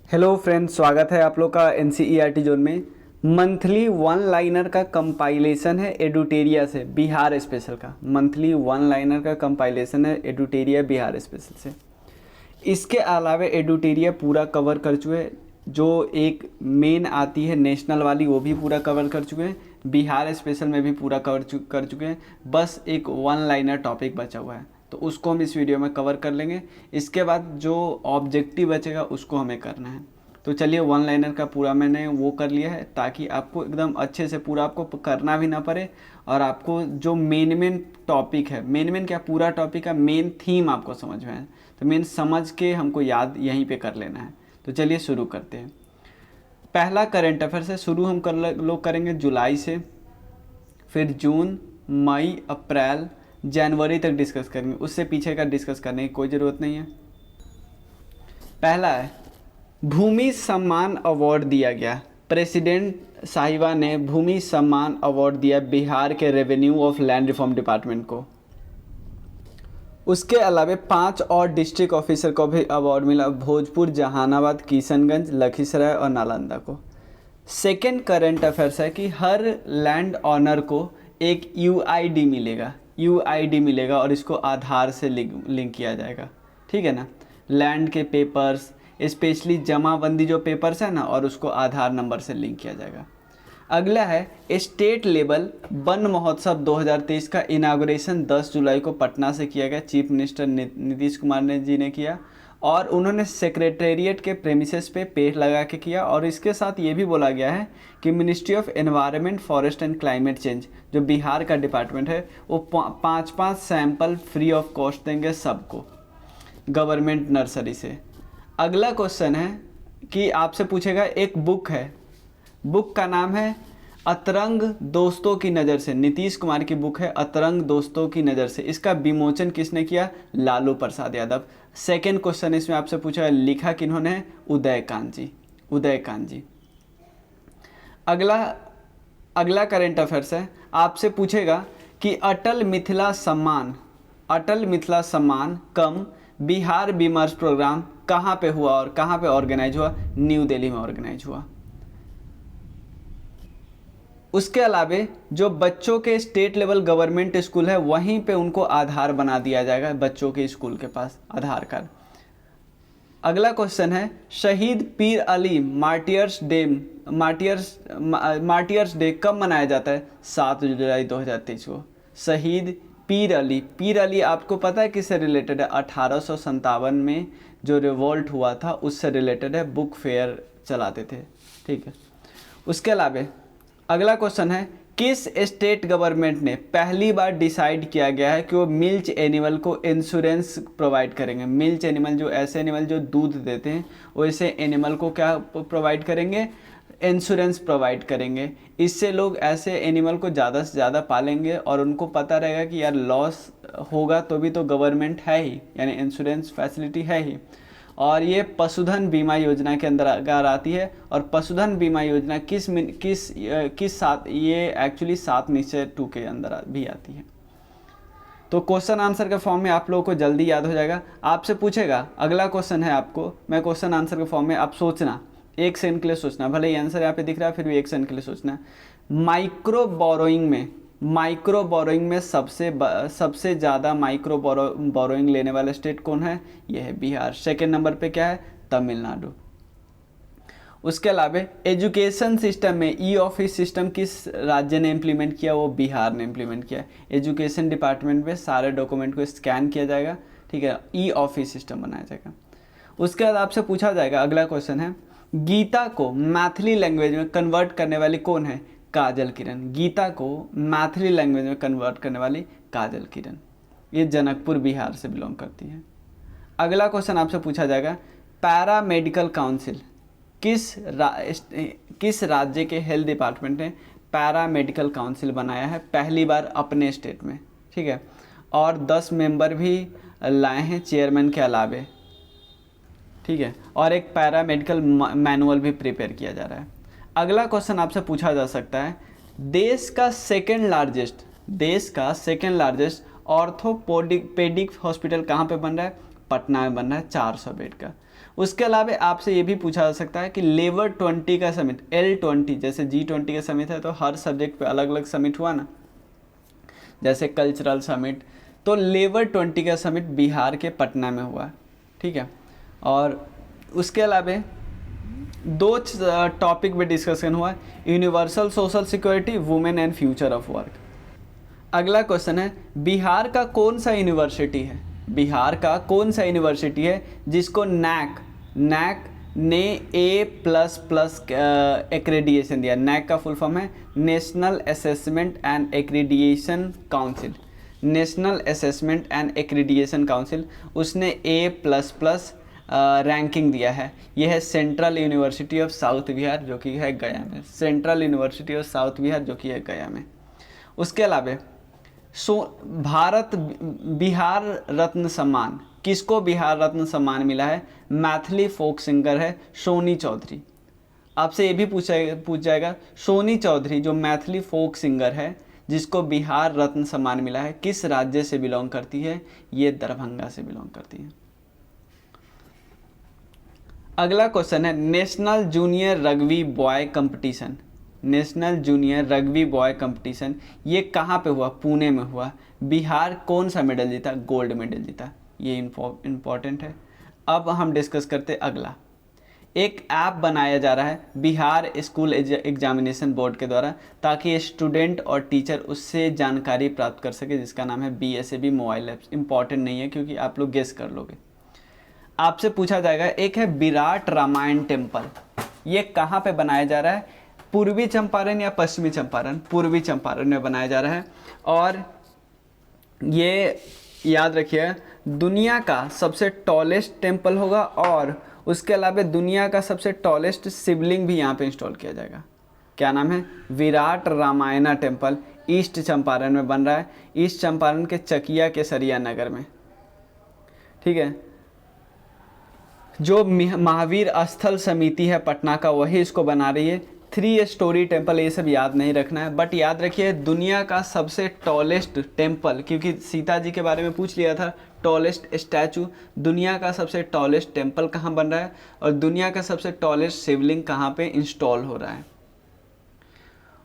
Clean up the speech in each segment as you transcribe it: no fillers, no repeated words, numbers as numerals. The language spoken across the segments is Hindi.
हेलो फ्रेंड्स, स्वागत है आप लोग का एनसीईआरटी जोन में। मंथली वन लाइनर का कंपाइलेशन है एडुटेरिया से, बिहार स्पेशल का। मंथली वन लाइनर का कंपाइलेशन है एडुटेरिया बिहार स्पेशल से। इसके अलावा एडुटेरिया पूरा कवर कर चुके हैं। जो एक मेन आती है नेशनल वाली, वो भी पूरा कवर कर चुके हैं। बिहार स्पेशल में भी पूरा कर चुके हैं। बस एक वन लाइनर टॉपिक बचा हुआ है, तो उसको हम इस वीडियो में कवर कर लेंगे। इसके बाद जो ऑब्जेक्टिव बचेगा उसको हमें करना है। तो चलिए, वन लाइनर का पूरा मैंने वो कर लिया है ताकि आपको एकदम अच्छे से पूरा आपको करना भी ना पड़े, और आपको जो मेन टॉपिक है, मेन क्या पूरा टॉपिक का मेन थीम आपको समझ में है, तो मेन समझ के हमको याद यहीं पे कर लेना है। तो चलिए शुरू करते हैं। पहला करंट अफेयर से शुरू हम लोग करेंगे जुलाई से, फिर जून, मई, अप्रैल, जनवरी तक डिस्कस करेंगे। उससे पीछे का डिस्कस करने की कोई ज़रूरत नहीं है। पहला है, भूमि सम्मान अवार्ड दिया गया। प्रेसिडेंट साहिबा ने भूमि सम्मान अवार्ड दिया बिहार के revenue of land reform department को। उसके अलावा 5 और डिस्ट्रिक्ट ऑफिसर को भी अवार्ड मिला, भोजपुर, जहानाबाद, किशनगंज, लखीसराय और नालंदा को। सेकेंड करंट अफेयर्स है कि हर लैंड ऑनर को एक यूआईडी मिलेगा, यूआईडी मिलेगा, और इसको आधार से लिंक किया जाएगा। ठीक है ना। लैंड के पेपर्स, स्पेशली जमाबंदी जो पेपर्स है ना, और उसको आधार नंबर से लिंक किया जाएगा। अगला है, स्टेट लेवल वन महोत्सव 2023 का इनाग्रेशन 10 जुलाई को पटना से किया गया। चीफ मिनिस्टर नीतीश कुमार जी ने किया, और उन्होंने सेक्रेटेरिएट के प्रेमिसेस पे पेड़ लगा के किया। और इसके साथ ये भी बोला गया है कि ministry of environment, forest and climate change, जो बिहार का डिपार्टमेंट है, वो 5-5 सैंपल फ्री ऑफ कॉस्ट देंगे सबको, गवर्नमेंट नर्सरी से। अगला क्वेश्चन है कि आपसे पूछेगा, एक बुक है, बुक का नाम है अतरंग दोस्तों की नज़र से। नीतीश कुमार की बुक है अतरंग दोस्तों की नज़र से। इसका विमोचन किसने किया? लालू प्रसाद यादव। सेकेंड क्वेश्चन इसमें आपसे पूछा, लिखा किन्होंने है? उदयकांत जी, उदयकांत जी। अगला करंट अफेयर्स है, आपसे पूछेगा कि अटल मिथिला सम्मान कम बिहार विमर्श प्रोग्राम कहाँ पे हुआ और कहाँ पे ऑर्गेनाइज हुआ? न्यू दिल्ली में ऑर्गेनाइज हुआ। उसके अलावा जो बच्चों के स्टेट लेवल गवर्नमेंट स्कूल है, वहीं पे उनको आधार बना दिया जाएगा, बच्चों के स्कूल के पास आधार कार्ड। अगला क्वेश्चन है, शहीद पीर अली मार्टियर्स डे कब मनाया जाता है? 7 जुलाई 2023 को। शहीद पीर अली आपको पता है किससे रिलेटेड है? 1857 में जो रिवोल्ट हुआ था उससे रिलेटेड है, बुक फेयर चलाते थे। ठीक है। उसके अलावा अगला क्वेश्चन है, किस स्टेट गवर्नमेंट ने पहली बार डिसाइड किया गया है कि वो मिल्च एनिमल को इंश्योरेंस प्रोवाइड करेंगे? मिल्च एनिमल, जो ऐसे एनिमल जो दूध देते हैं, वैसे एनिमल को क्या प्रोवाइड करेंगे? इंश्योरेंस प्रोवाइड करेंगे। इससे लोग ऐसे एनिमल को ज़्यादा से ज़्यादा पालेंगे, और उनको पता रहेगा कि यार लॉस होगा तो भी तो गवर्नमेंट है ही, यानी इंश्योरेंस फैसिलिटी है ही। और ये पशुधन बीमा योजना के अंदर अगर आती है। और पशुधन बीमा योजना किस साथ, ये एक्चुअली 7 निश्चय 2 के अंदर भी आती है। तो क्वेश्चन आंसर के फॉर्म में आप लोगों को जल्दी याद हो जाएगा। आपसे पूछेगा, अगला क्वेश्चन है आपको, मैं क्वेश्चन आंसर के फॉर्म में, आप सोचना, 1 सेकंड के लिए सोचना, भले ही आंसर यहाँ पे दिख रहा है फिर भी 1 सेकंड के लिए सोचना। माइक्रो बोरोइंग में सबसे ज़्यादा माइक्रो बोरोइंग लेने वाला स्टेट कौन है? यह है बिहार। सेकेंड नंबर पे क्या है? तमिलनाडु। उसके अलावा एजुकेशन सिस्टम में ई ऑफिस सिस्टम किस राज्य ने इम्प्लीमेंट किया? वो बिहार ने इम्प्लीमेंट किया। एजुकेशन डिपार्टमेंट में सारे डॉक्यूमेंट को स्कैन किया जाएगा, ठीक है, ई ऑफिस सिस्टम बनाया जाएगा। उसके बाद आपसे पूछा जाएगा, अगला क्वेश्चन है, गीता को मैथिली लैंग्वेज में कन्वर्ट करने वाली कौन है? काजल किरण। गीता को मैथिली लैंग्वेज में कन्वर्ट करने वाली काजल किरण। ये जनकपुर बिहार से बिलोंग करती है। अगला क्वेश्चन आपसे पूछा जाएगा, पैरा मेडिकल काउंसिल किस राज्य के हेल्थ डिपार्टमेंट ने पैरा मेडिकल काउंसिल बनाया है? पहली बार अपने स्टेट में, ठीक है, और 10 मेंबर भी लाए हैं चेयरमैन के अलावे, ठीक है, और एक पैरा मेडिकल मैनुअल भी प्रिपेयर किया जा रहा है। अगला क्वेश्चन आपसे पूछा जा सकता है, देश का सेकेंड लार्जेस्ट ऑर्थोपेडिक हॉस्पिटल कहाँ पे बन रहा है? पटना में बन रहा है, 400 बेड का। उसके अलावा आपसे ये भी पूछा जा सकता है कि लेवर 20 का समिट, L20 जैसे G20 का समिट है तो हर सब्जेक्ट पे अलग अलग समिट हुआ ना, जैसे कल्चरल समिट, तो लेवर 20 का समिट बिहार के पटना में हुआ, ठीक है। और उसके अलावा दो टॉपिक पे डिस्कशन हुआ, universal social security, women and future of work. अगला क्वेश्चन है, बिहार का कौन सा यूनिवर्सिटी है, बिहार का कौन सा यूनिवर्सिटी है जिसको नैक ने A++ एक्रेडिएशन दिया। नैक का फुल फॉर्म है national assessment and accreditation council, national assessment and accreditation council, उसने A++ रैंकिंग दिया है। यह है central university of south Bihar जो कि है गया में, central university of south Bihar जो कि है गया में। उसके अलावा बिहार रत्न सम्मान, किसको बिहार रत्न सम्मान मिला है, मैथिली फोक सिंगर है सोनी चौधरी। आपसे ये भी पूछ जाएगा सोनी चौधरी जो मैथिली फोक सिंगर है जिसको बिहार रत्न सम्मान मिला है, किस राज्य से बिलोंग करती है, ये दरभंगा से बिलोंग करती है। अगला क्वेश्चन है, national junior rugby boy competition, national junior rugby boy competition ये कहाँ पे हुआ, पुणे में हुआ। बिहार कौन सा मेडल जीता, गोल्ड मेडल जीता, ये इम्पॉर्टेंट है। अब हम डिस्कस करते अगला, एक ऐप बनाया जा रहा है बिहार स्कूल एग्जामिनेशन बोर्ड के द्वारा ताकि स्टूडेंट और टीचर उससे जानकारी प्राप्त कर सके, जिसका नाम है BSAB मोबाइल ऐप्स। इंपॉर्टेंट नहीं है क्योंकि आप लोग गेस कर लोगे। आपसे पूछा जाएगा, एक है विराट रामायण टेम्पल, ये कहाँ पे बनाया जा रहा है, पूर्वी चंपारण या पश्चिमी चंपारण, पूर्वी चंपारण में बनाया जा रहा है। और ये याद रखिए दुनिया का सबसे टॉलेस्ट टेम्पल होगा और उसके अलावा दुनिया का सबसे टॉलेस्ट शिवलिंग भी यहाँ पे इंस्टॉल किया जाएगा। क्या नाम है, विराट रामायणा टेम्पल, ईस्ट चंपारण में बन रहा है, ईस्ट चंपारण के चकिया केसरिया नगर में, ठीक है। जो महावीर स्थल समिति है पटना का वही इसको बना रही है। 3 स्टोरी टेम्पल, ये सब याद नहीं रखना है, बट याद रखिए दुनिया का सबसे टॉलेस्ट टेम्पल, क्योंकि सीता जी के बारे में पूछ लिया था, टॉलेस्ट स्टैचू, दुनिया का सबसे टॉलेस्ट टेम्पल कहाँ बन रहा है और दुनिया का सबसे टॉलेस्ट शिवलिंग कहाँ पे इंस्टॉल हो रहा है।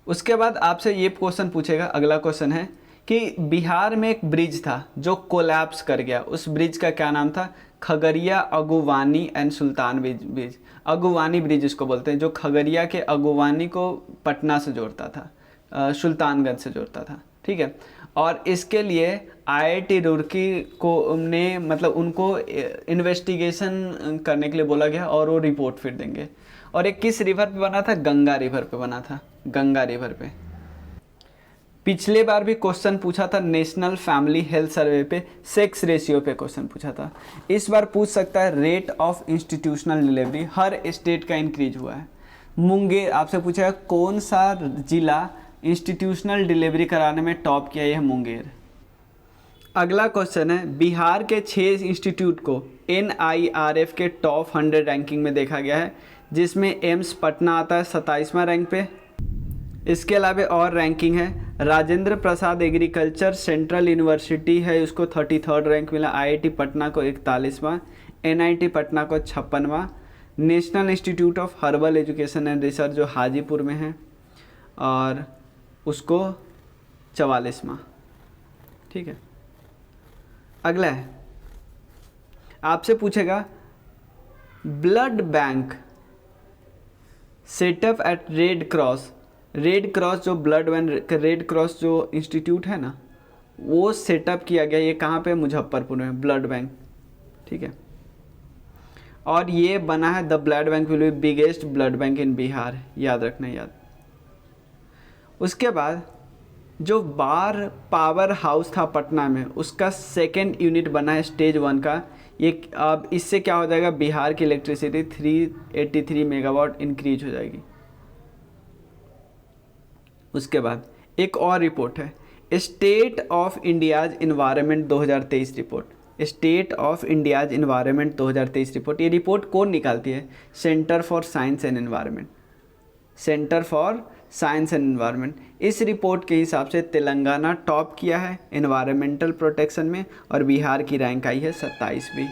उसके बाद आपसे ये क्वेश्चन पूछेगा, अगला क्वेश्चन है कि बिहार में एक ब्रिज था जो कोलैप्स कर गया, उस ब्रिज का क्या नाम था, Khagaria Aguwani and Sultan bridge, Aguwani bridge इसको बोलते हैं, जो खगड़िया के अगुवानी को पटना से जोड़ता था, सुल्तानगंज से जोड़ता था, ठीक है। और इसके लिए IIT रुड़की को ने मतलब उनको इन्वेस्टिगेशन करने के लिए बोला गया और वो रिपोर्ट फिर देंगे। और एक किस रिवर पे बना था, गंगा रिवर पे बना था, गंगा रिवर पे। पिछले बार भी क्वेश्चन पूछा था नेशनल फैमिली हेल्थ सर्वे पे सेक्स रेशियो पे क्वेश्चन पूछा था, इस बार पूछ सकता है rate of institutional delivery, her state का इंक्रीज हुआ है। मुंगेर आपसे पूछा कौन सा जिला इंस्टीट्यूशनल डिलीवरी कराने में टॉप किया, यह मुंगेर। अगला क्वेश्चन है, बिहार के 6 इंस्टीट्यूट को NIRF के टॉप 100 रैंकिंग में देखा गया है, जिसमें एम्स पटना आता है 27वां रैंक पे। इसके अलावा और रैंकिंग है, Rajendra Prasad agriculture central university है, उसको 33rd रैंक मिला, IIT पटना को 41वां, NIT पटना को 56वां, national institute of herbal education and research जो हाजीपुर में है और उसको 44वां, ठीक है। अगला है, आपसे पूछेगा blood bank setup at red cross जो ब्लड बैंक रेड क्रॉस जो इंस्टीट्यूट है ना वो सेटअप किया गया, ये कहाँ पे, मुजफ्फरपुर में, ब्लड बैंक, ठीक है। और ये बना है the blood bank will be biggest blood bank in Bihar, याद रखना याद। उसके बाद जो बार पावर हाउस था पटना में उसका 2nd यूनिट बना है स्टेज 1 का, ये अब इससे क्या हो जाएगा, बिहार की इलेक्ट्रिसिटी 383 मेगावाट इंक्रीज हो जाएगी। उसके बाद एक और रिपोर्ट है, state of India's environment 2023 report, state of India's environment 2023 report. ये रिपोर्ट कौन निकालती है, centre for science and environment, centre for science and environment. इस रिपोर्ट के हिसाब से तेलंगाना टॉप किया है एनवायरमेंटल प्रोटेक्शन में और बिहार की रैंक आई है 27वीं।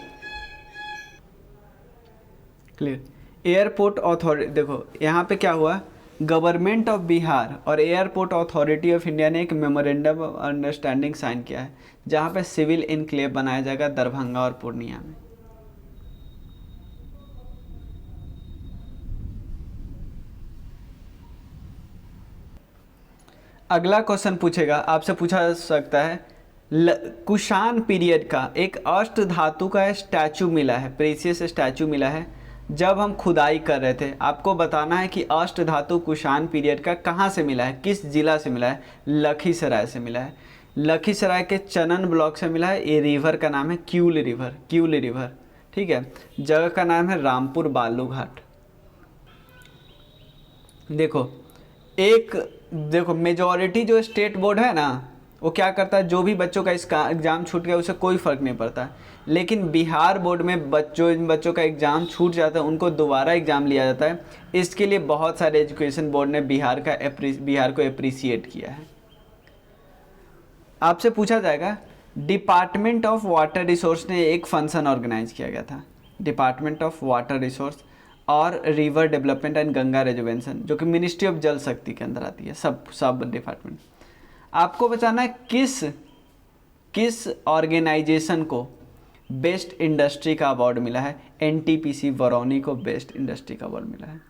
क्लियर। एयरपोर्ट अथॉरिटी, देखो यहाँ पे क्या हुआ, गवर्नमेंट ऑफ बिहार और एयरपोर्ट अथॉरिटी ऑफ इंडिया ने एक मेमोरेंडम ऑफ अंडरस्टैंडिंग साइन किया है, जहाँ पे सिविल इनक्लेव बनाया जाएगा दरभंगा और पूर्णिया में। अगला क्वेश्चन पूछेगा, आपसे पूछा सकता है, कुषाण पीरियड का एक अष्ट धातु का स्टैचू मिला है, प्रेशियस स्टैचू मिला है, जब हम खुदाई कर रहे थे। आपको बताना है कि अष्ट धातु कुषाण पीरियड का कहाँ से मिला है, किस जिला से मिला है। लखीसराय से मिला है, लखीसराय के चनन ब्लॉक से मिला है। ये रिवर का नाम है क्यूल रिवर, क्यूल रिवर, ठीक है। जगह का नाम है रामपुर बालूघाट। देखो मेजॉरिटी जो स्टेट बोर्ड है ना, वो क्या करता है, जो भी बच्चों का इसका एग्ज़ाम छूट गया उसे कोई फ़र्क नहीं पड़ता। लेकिन बिहार बोर्ड में इन बच्चों का एग्ज़ाम छूट जाता है उनको दोबारा एग्ज़ाम लिया जाता है। इसके लिए बहुत सारे एजुकेशन बोर्ड ने बिहार को अप्रिसिएट किया है। आपसे पूछा जाएगा, डिपार्टमेंट ऑफ वाटर रिसोर्स ने एक फंक्शन ऑर्गेनाइज किया गया था, डिपार्टमेंट ऑफ वाटर रिसोर्स और river development and Ganga reservation, जो कि मिनिस्ट्री ऑफ जल शक्ति के अंदर आती है। सब डिपार्टमेंट। आपको बताना है किस ऑर्गेनाइजेशन को बेस्ट इंडस्ट्री का अवार्ड मिला है। एनटीपीसी बरौनी को बेस्ट इंडस्ट्री का अवार्ड मिला है।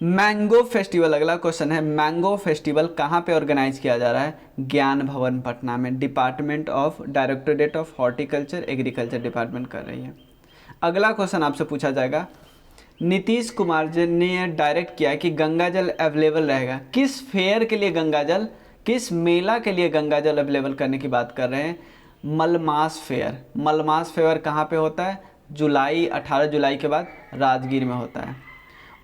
मैंगो फेस्टिवल, अगला क्वेश्चन है, मैंगो फेस्टिवल कहाँ पे ऑर्गेनाइज किया जा रहा है। ज्ञान भवन पटना में, department of directorate of horticulture agriculture department कर रही है। अगला क्वेश्चन आपसे पूछा जाएगा, नीतीश कुमार जी ने डायरेक्ट किया कि गंगा जल अवेलेबल रहेगा। किस फेयर के लिए गंगा जल, किस मेला के लिए गंगा जल अवेलेबल करने की बात कर रहे हैं। मलमास फेयर। मलमास फेयर कहाँ पे होता है, 18 जुलाई के बाद राजगीर में होता है।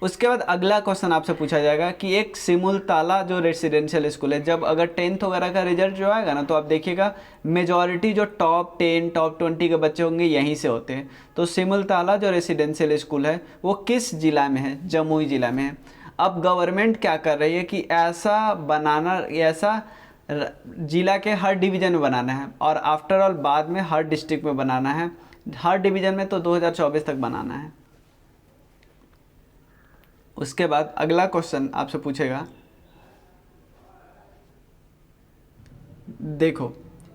उसके बाद अगला क्वेश्चन आपसे पूछा जाएगा कि एक सिमुलताला जो रेसिडेंशियल स्कूल है, जब अगर 10th वगैरह का रिजल्ट जो आएगा ना, तो आप देखिएगा मेजॉरिटी जो टॉप 10 टॉप 20 के बच्चे होंगे यहीं से होते हैं। तो सिमुलताला जो रेसिडेंशियल स्कूल है वो किस जिला में है, जमुई जिला में है। अब गवर्नमेंट क्या कर रही है कि ऐसा जिला के हर डिवीज़न में बनाना है, और आफ्टर ऑल बाद में हर डिस्ट्रिक्ट में बनाना है। हर डिवीज़न में तो 2024 तक बनाना है। उसके बाद अगला क्वेश्चन आपसे पूछेगा, देखो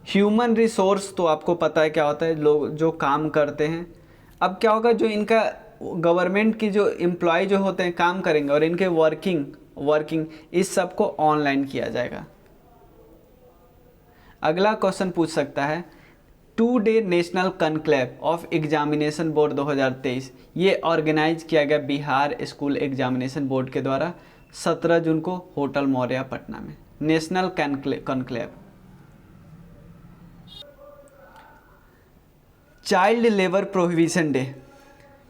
ह्यूमन रिसोर्स तो आपको पता है क्या होता है, लोग जो काम करते हैं। अब क्या होगा, जो इनका गवर्नमेंट की जो एम्प्लॉय जो होते हैं काम करेंगे और इनके वर्किंग इस सब को ऑनलाइन किया जाएगा। अगला क्वेश्चन पूछ सकता है, 2 day national conclave of examination board 2023 ये ऑर्गेनाइज किया गया बिहार स्कूल एग्जामिनेशन बोर्ड के द्वारा 17 जून को होटल मौर्या पटना में। National conclave. Child labour prohibition day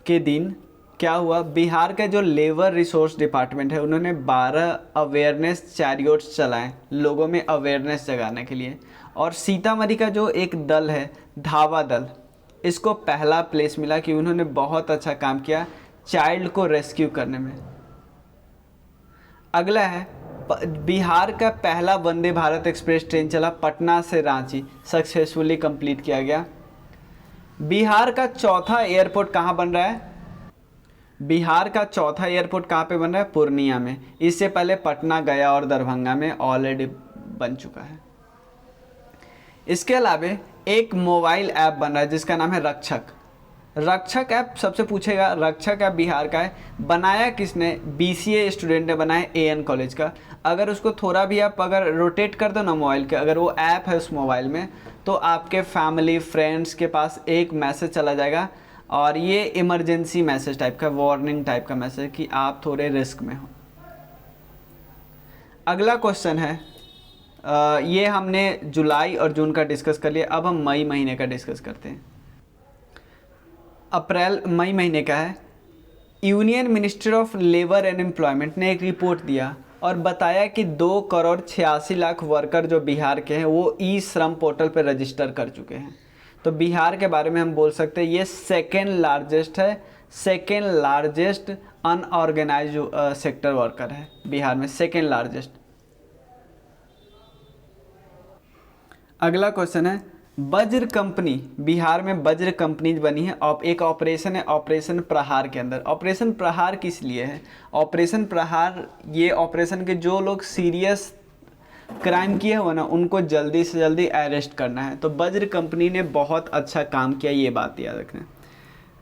के दिन क्या हुआ, बिहार का जो लेबर रिसोर्स डिपार्टमेंट है उन्होंने 12 अवेयरनेस चैरियोट्स चलाए लोगों में अवेयरनेस जगाने के लिए। और सीतामढ़ी का जो एक दल है धावा दल, इसको पहला प्लेस मिला कि उन्होंने बहुत अच्छा काम किया चाइल्ड को रेस्क्यू करने में। अगला है, बिहार का पहला वंदे भारत एक्सप्रेस ट्रेन चला पटना से रांची, सक्सेसफुली कंप्लीट किया गया। बिहार का चौथा एयरपोर्ट कहाँ बन रहा है, बिहार का चौथा एयरपोर्ट कहाँ पे बन रहा है, पूर्णिया में। इससे पहले पटना, गया और दरभंगा में ऑलरेडी बन चुका है। इसके अलावा एक मोबाइल ऐप बन रहा है जिसका नाम है रक्षक ऐप। सबसे पूछेगा रक्षक ऐप बिहार का है, बनाया किसने, BCA स्टूडेंट ने बनाया AN कॉलेज का। अगर उसको थोड़ा भी आप अगर रोटेट कर दो ना मोबाइल के, अगर वो ऐप है उस मोबाइल में, तो आपके फैमिली फ्रेंड्स के पास एक मैसेज चला जाएगा, और ये इमरजेंसी मैसेज टाइप का, वार्निंग टाइप का मैसेज कि आप थोड़े रिस्क में हो। अगला क्वेश्चन है, ये हमने जुलाई और जून का डिस्कस कर लिया, अब हम मई महीने का डिस्कस करते हैं। मई महीने का है, union ministry of labour and employment ने एक रिपोर्ट दिया और बताया कि 2,86,00,000 वर्कर जो बिहार के हैं वो ई श्रम पोर्टल पर रजिस्टर कर चुके हैं। तो बिहार के बारे में हम बोल सकते हैं ये second largest unorganise sector worker है बिहार में, सेकेंड लार्जेस्ट। अगला क्वेश्चन है, वज्र कंपनी, बिहार में वज्र कंपनीज बनी है। एक ऑपरेशन है ऑपरेशन प्रहार के अंदर। ऑपरेशन प्रहार किस लिए है? ऑपरेशन प्रहार, ये ऑपरेशन के जो लोग सीरियस क्राइम किए हुए ना उनको जल्दी से जल्दी अरेस्ट करना है। तो वज्र कंपनी ने बहुत अच्छा काम किया, ये बात याद रखना।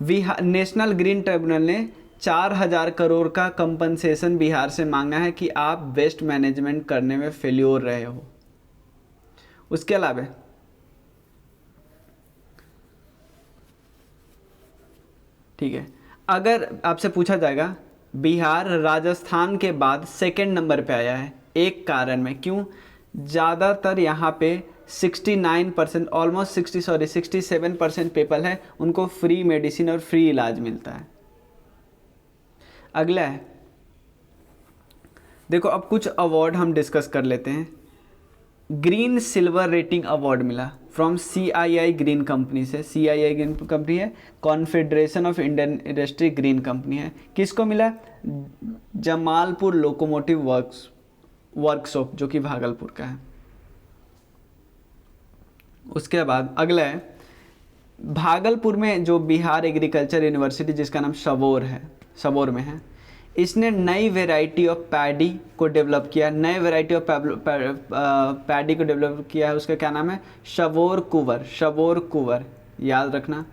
बिहार नेशनल ग्रीन ट्रिब्यूनल ने 4,000 करोड़ का कंपनसेशन बिहार से मांगा है कि आप वेस्ट मैनेजमेंट करने में फेल्योर रहे हो। उसके अलावा ठीक है, अगर आपसे पूछा जाएगा बिहार राजस्थान के बाद सेकंड नंबर पे आया है, एक कारण में, क्यों? ज़्यादातर यहाँ पे 69% ऑलमोस्ट 67% पीपल है उनको फ्री मेडिसिन और फ्री इलाज मिलता है। अगला है, देखो अब कुछ अवार्ड हम डिस्कस कर लेते हैं। ग्रीन सिल्वर रेटिंग अवार्ड मिला फ्रॉम CII ग्रीन कंपनी से। CII ग्रीन कंपनी है, confederation of Indian industry green company है। किसको मिला? जमालपुर लोकोमोटिव वर्कशॉप जो कि भागलपुर का है। उसके बाद अगला है, भागलपुर में जो बिहार एग्रीकल्चर यूनिवर्सिटी जिसका नाम सबौर में है, इसने नई वेराइटी ऑफ पैडी को डेवलप किया। नए वेराइटी ऑफ पैडी को डेवलप किया है, उसका क्या नाम है? सबौर कुंवर, याद रखना।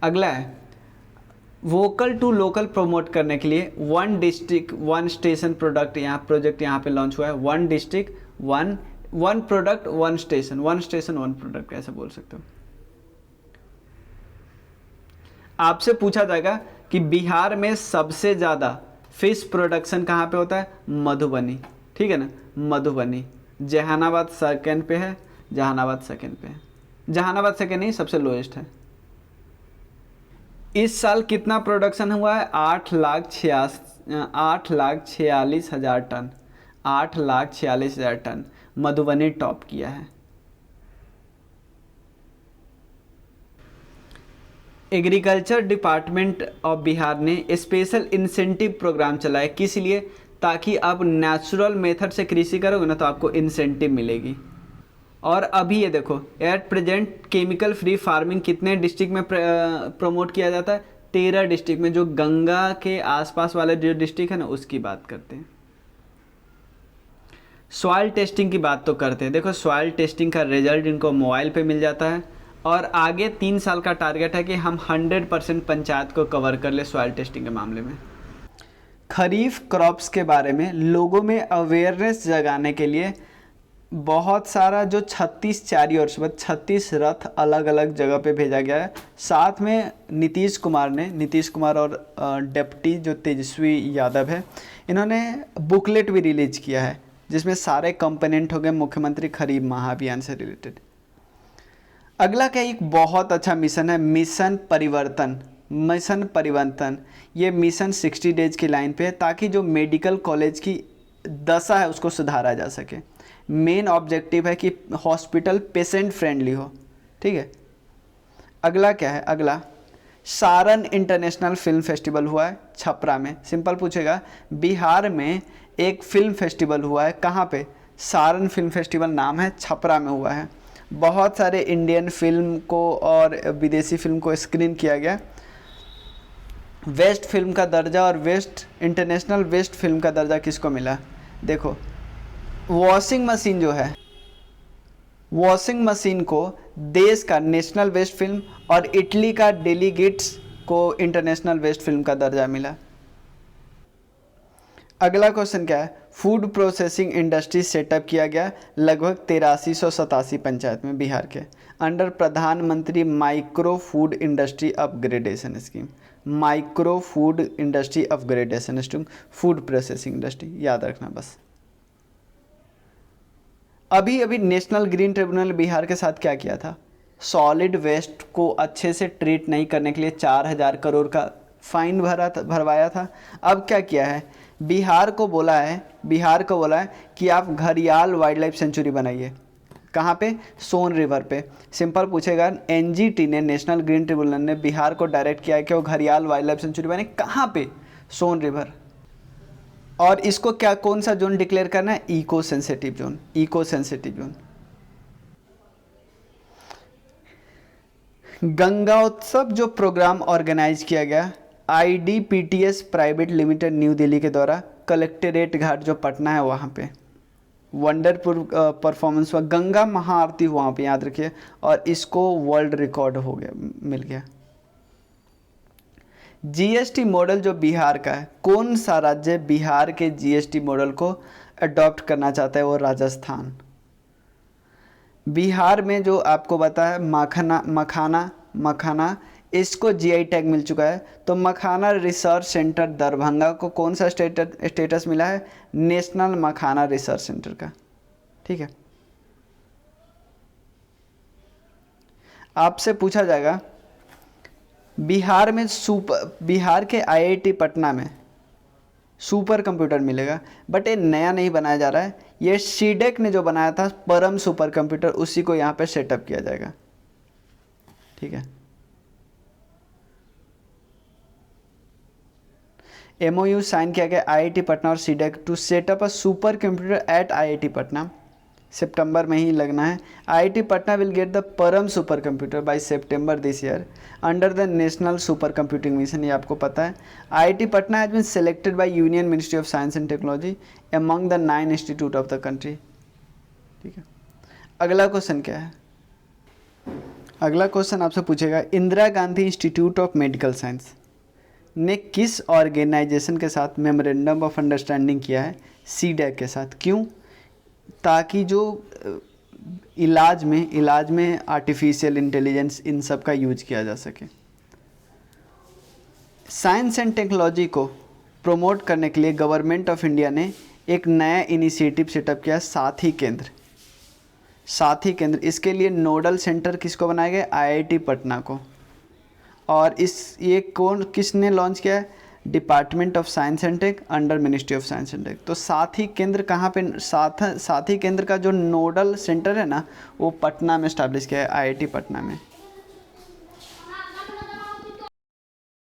अगला है, वोकल टू लोकल प्रमोट करने के लिए 1 डिस्ट्रिक्ट 1 स्टेशन प्रोजेक्ट यहाँ पे लॉन्च हुआ है। 1 district 1 product 1 station, 1 station 1 product ऐसा बोल सकते हो। आपसे पूछा जाएगा कि बिहार में सबसे ज़्यादा फिश प्रोडक्शन कहाँ पे होता है? मधुबनी, ठीक है ना, मधुबनी। जहानाबाद सेकंड पे है, जहानाबाद सेकंड नहीं, सबसे लोएस्ट है। इस साल कितना प्रोडक्शन हुआ है? 8,46,000 टन, 8,46,000 टन मधुबनी टॉप किया है। एग्रीकल्चर डिपार्टमेंट ऑफ बिहार ने स्पेशल इंसेंटिव प्रोग्राम चलाया, किस लिए? ताकि आप नेचुरल मेथड से कृषि करोगे ना तो आपको इंसेंटिव मिलेगी। और अभी ये देखो, at present chemical free farming कितने डिस्ट्रिक्ट में प्रमोट किया जाता है? 13 डिस्ट्रिक्ट में। जो गंगा के आसपास वाले जो डिस्ट्रिक्ट है ना उसकी बात करते हैं। सॉइल टेस्टिंग की बात तो करते हैं। देखो सॉइल टेस्टिंग का रिजल्ट इनको मोबाइल पे मिल जाता है और आगे 3 साल का टारगेट है कि हम 100% पंचायत को कवर कर ले सॉइल टेस्टिंग के मामले में। खरीफ क्रॉप्स के बारे में लोगों में अवेयरनेस जगाने के लिए बहुत सारा जो 36 चैरियट्स 36 रथ अलग अलग जगह पे भेजा गया है। साथ में नीतीश कुमार और डिप्टी जो तेजस्वी यादव है, इन्होंने बुकलेट भी रिलीज किया है जिसमें सारे कंपोनेंट हो गए मुख्यमंत्री खरीफ महाअभियान से रिलेटेड। अगला क्या, एक बहुत अच्छा मिशन है, मिशन परिवर्तन। ये मिशन 60 डेज की लाइन पे है ताकि जो मेडिकल कॉलेज की दशा है उसको सुधारा जा सके। मेन ऑब्जेक्टिव है कि हॉस्पिटल पेशेंट फ्रेंडली हो, ठीक है। अगला क्या है, अगला सारण इंटरनेशनल फिल्म फेस्टिवल हुआ है छपरा में। सिंपल पूछेगा, बिहार में एक फिल्म फेस्टिवल हुआ है, कहाँ पे? सारण फिल्म फेस्टिवल नाम है, छपरा में हुआ है। बहुत सारे इंडियन फिल्म को और विदेशी फिल्म को स्क्रीन किया गया। वेस्ट फिल्म का दर्जा और इंटरनेशनल वेस्ट फिल्म का दर्जा किसको मिला? देखो वॉशिंग मशीन जो है, वॉशिंग मशीन को देश का नेशनल वेस्ट फिल्म और इटली का डेलीगेट्स को इंटरनेशनल वेस्ट फिल्म का दर्जा मिला। अगला क्वेश्चन क्या है, फूड प्रोसेसिंग इंडस्ट्री सेटअप किया गया लगभग 8387 पंचायत में बिहार के अंडर प्रधानमंत्री micro food industry upgradation scheme. Micro food industry upgradation scheme, food processing industry, याद रखना बस। अभी नेशनल ग्रीन ट्रिब्यूनल बिहार के साथ क्या किया था? सॉलिड वेस्ट को अच्छे से ट्रीट नहीं करने के लिए 4,000 करोड़ का फाइन भरवाया था। अब क्या किया है, बिहार को बोला है कि आप घड़ियाल वाइल्ड लाइफ सेंचुरी बनाइए। कहाँ पे? सोन रिवर पे। सिंपल पूछेगा, NGT ने नेशनल ग्रीन ट्रिब्यूनल ने बिहार को डायरेक्ट किया है कि वो घड़ियाल वाइल्ड लाइफ सेंचुरी बने। कहाँ पे? सोन रिवर। और इसको क्या, कौन सा जोन डिक्लेयर करना है? Eco sensitive zone. गंगा उत्सव जो प्रोग्राम ऑर्गेनाइज किया गया IDPTS private limited new Delhi के द्वारा कलेक्ट्रेट घाट जो पटना है वहाँ पे वंडरफुल परफॉर्मेंस हुआ, गंगा महाआरती हुआ वहाँ पे, याद रखिए, और इसको वर्ल्ड रिकॉर्ड हो गया, मिल गया। GST मॉडल जो बिहार का है, कौन सा राज्य बिहार के GST मॉडल को अडॉप्ट करना चाहता है? वो राजस्थान। बिहार में जो आपको पता है मखाना इसको GI टैग मिल चुका है, तो मखाना रिसर्च सेंटर दरभंगा को कौन सा स्टेटस मिला है? नेशनल मखाना रिसर्च सेंटर का। ठीक है, आपसे पूछा जाएगा बिहार के IIT पटना में सुपर कंप्यूटर मिलेगा, बट ये नया नहीं बनाया जा रहा है, ये सीडेक ने जो बनाया था परम सुपर कंप्यूटर, उसी को यहाँ पे सेटअप किया जाएगा। ठीक है, MOU साइन किया गया IIT पटना और CDAC to set up a supercomputer at IIT Patna. सितंबर में ही लगना है। IIT Patna will get the Param supercomputer by September this year under the national supercomputing mission, ये आपको पता है। IIT Patna has been selected by union ministry of science and technology among the 9 institute of the country. ठीक है, अगला क्वेश्चन क्या है? अगला क्वेश्चन आपसे पूछेगा Indira Gandhi institute of medical science ने किस ऑर्गेनाइजेशन के साथ मेमोरेंडम ऑफ अंडरस्टैंडिंग किया है? सीडेक के साथ। क्यों? ताकि जो इलाज में आर्टिफिशियल इंटेलिजेंस इन सब का यूज किया जा सके। साइंस एंड टेक्नोलॉजी को प्रमोट करने के लिए गवर्नमेंट ऑफ इंडिया ने एक नया इनिशिएटिव सेटअप किया, साथी केंद्र। इसके लिए नोडल सेंटर किसको बनाया गया? IIT पटना को। और किसने लॉन्च किया है? Department of science and tech अंडर ministry of science and tech. तो साथी केंद्र कहाँ पे? साथी केंद्र का जो नोडल सेंटर है ना, वो पटना में स्टैब्लिश किया है, IIT पटना में।